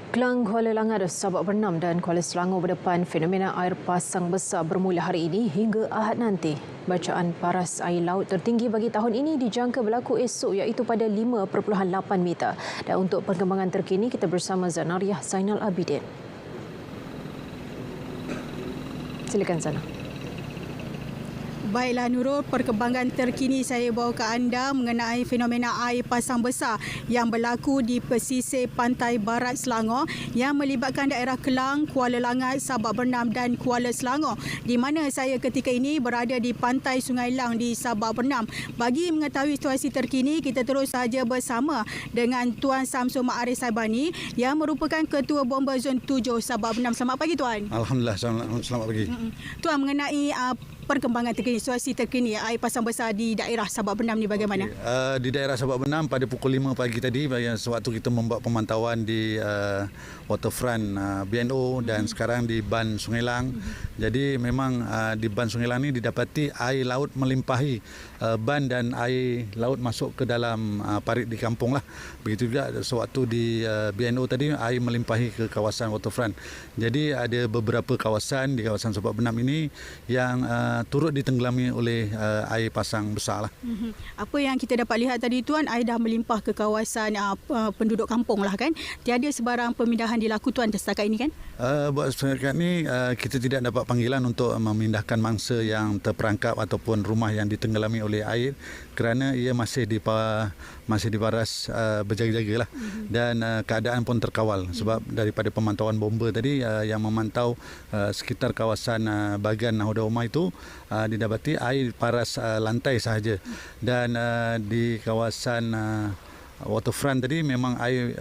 Kelang Kuala Langat, Sabak Bernam dan Kuala Selangor berdepan fenomena air pasang besar bermula hari ini hingga Ahad nanti. Bacaan paras air laut tertinggi bagi tahun ini dijangka berlaku esok iaitu pada 5.8 meter. Dan untuk perkembangan terkini kita bersama Zanariah Zainal Abidin. Silakan Zana. Baiklah Nurul, perkembangan terkini saya bawa ke anda mengenai fenomena air pasang besar yang berlaku di pesisir pantai barat Selangor yang melibatkan daerah Kelang, Kuala Langat, Sabak Bernam dan Kuala Selangor, di mana saya ketika ini berada di pantai Sungai Lang di Sabak Bernam. Bagi mengetahui situasi terkini, kita terus saja bersama dengan Tuan Samsul Ma'arif Saibani yang merupakan Ketua Bomba Zon 7 Sabak Bernam. Selamat pagi Tuan. Alhamdulillah, selamat pagi. Tuan, mengenai perkembangan terkini, situasi terkini air pasang besar di daerah Sabak Bernam ni bagaimana? Di daerah Sabak Bernam pada pukul 5 pagi tadi, sewaktu kita membuat pemantauan di waterfront BNO dan sekarang di Ban Sungai Lang. Jadi memang di Ban Sungai Lang ni didapati air laut melimpahi ban dan air laut masuk ke dalam parit di kampung lah. Begitu juga sewaktu di BNO tadi air melimpahi ke kawasan waterfront. Jadi ada beberapa kawasan di kawasan Sabak Bernam ini yang turut ditenggelami oleh air pasang besar lah. Apa yang kita dapat lihat tadi Tuan, air dah melimpah ke kawasan penduduk kampung lah kan? Tiada sebarang pemindahan dilaku Tuan setakat ini kan? Buat setakat ini kita tidak dapat panggilan untuk memindahkan mangsa yang terperangkap ataupun rumah yang ditenggelami oleh air kerana ia masih diparas berjaga-jaga lah. Dan keadaan pun terkawal sebab daripada pemantauan bomba tadi yang memantau sekitar kawasan bahagian Nahoda Umar itu didapati air paras lantai sahaja. Dan di kawasan waterfront tadi memang air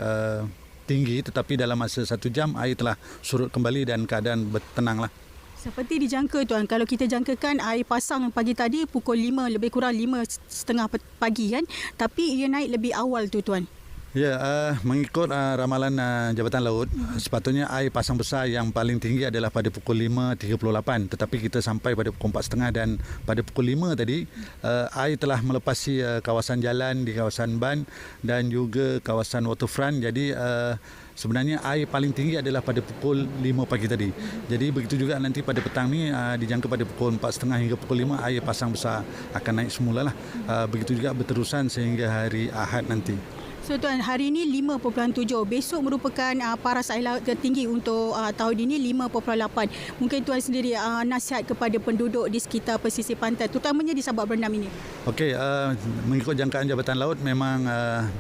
tinggi, tetapi dalam masa 1 jam air telah surut kembali dan keadaan bertenang lah. Seperti dijangka Tuan, kalau kita jangkakan air pasang pagi tadi pukul 5, lebih kurang 5.30 pagi kan, tapi ia naik lebih awal tu Tuan. Ya, mengikut ramalan Jabatan Laut, sepatutnya air pasang besar yang paling tinggi adalah pada pukul 5.38, tetapi kita sampai pada pukul 4.30 dan pada pukul 5 tadi air telah melepasi kawasan jalan di kawasan Ban dan juga kawasan waterfront. Jadi sebenarnya air paling tinggi adalah pada pukul 5 pagi tadi. Jadi begitu juga nanti pada petang ni dijangka pada pukul 4.30 hingga pukul 5 air pasang besar akan naik semula lah. Begitu juga berterusan sehingga hari Ahad nanti. So Tuan, hari ini 5.7, besok merupakan paras air laut tertinggi untuk tahun ini 5.8. Mungkin Tuan sendiri nasihat kepada penduduk di sekitar pesisir pantai, terutamanya di Sabak Bernam ini. Okey, mengikut jangkaan Jabatan Laut memang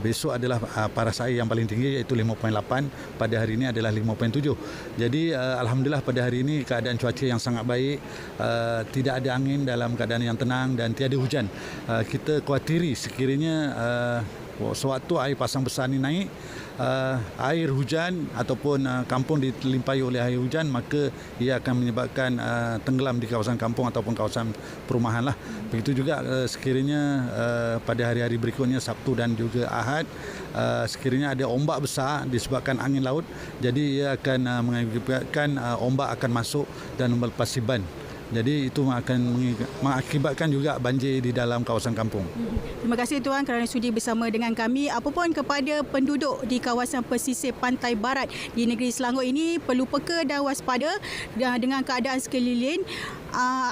besok adalah paras air yang paling tinggi iaitu 5.8, pada hari ini adalah 5.7. Jadi alhamdulillah pada hari ini keadaan cuaca yang sangat baik, tidak ada angin, dalam keadaan yang tenang dan tiada hujan. Kita khawatiri sekiranya sewaktu air pasang besar ni naik, air hujan ataupun kampung dilimpahi oleh air hujan, maka ia akan menyebabkan tenggelam di kawasan kampung ataupun kawasan perumahan lah. Begitu juga sekiranya pada hari-hari berikutnya Sabtu dan juga Ahad, sekiranya ada ombak besar disebabkan angin laut, jadi ia akan mengakibatkan ombak akan masuk dan melepasi ban. Jadi itu akan mengakibatkan juga banjir di dalam kawasan kampung. Terima kasih Tuan kerana sudi bersama dengan kami. Apapun kepada penduduk di kawasan pesisir pantai barat di negeri Selangor ini, perlu peka dan waspada dengan keadaan sekeliling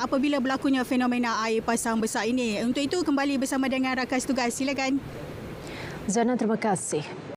apabila berlakunya fenomena air pasang besar ini. Untuk itu kembali bersama dengan rakan tugas. Silakan. Zana, terima kasih.